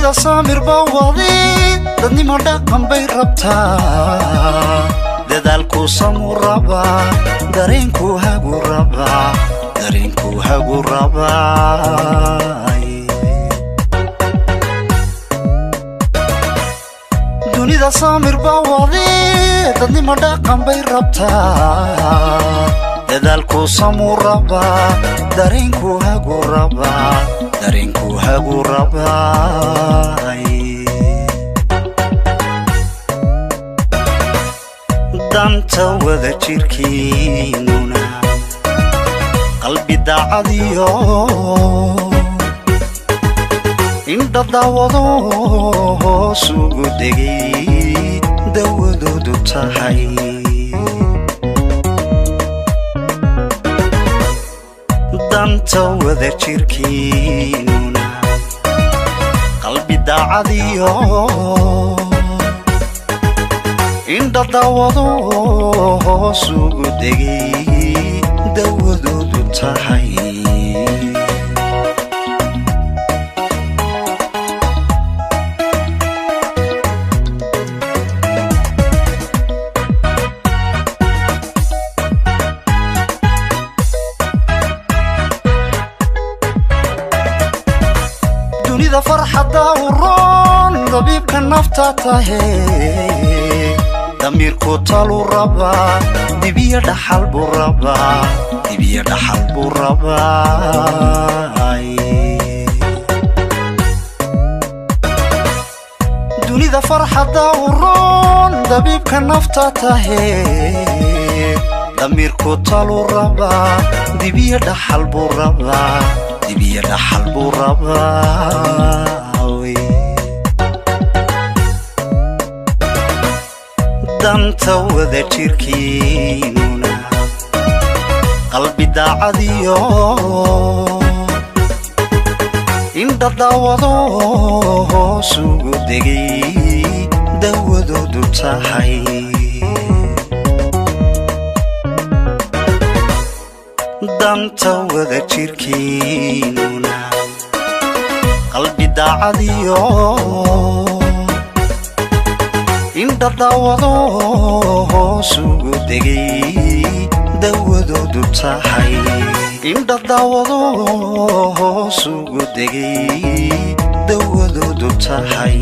dunida samir bawadi dadni ma dhaqan bay rabtaa dadaalku samuraba dareenku hagu raba dunida samir bawadi dadni ma dhaqan bay rabtaa dadaalku samuraba dareenku hagu raba danta wada jirkiinuna qalbi daacadiyo inta daawado suugu degay dawadoodu tahay danta wada jirkiinuna qalbi daacadiyo inta daawado suugu degay dawadoodu tahay dunida farxada uroon dabiibka nafta tahay damirku talu raba dibiya dhaxal buu rabaa dunida farxada uroon dabiibka nafta tahay damirku talu raba dibiya dhaxal buu rabaa danta wada jirkiinuna qalbi daacadiyo inta daawado suugu degay dawadoodu tahay danta wada jirkiinuna qalbi daacadiyo inta daawado suugu degay dawadoodu tahay inta daawado suugu degay dawadoodu tahay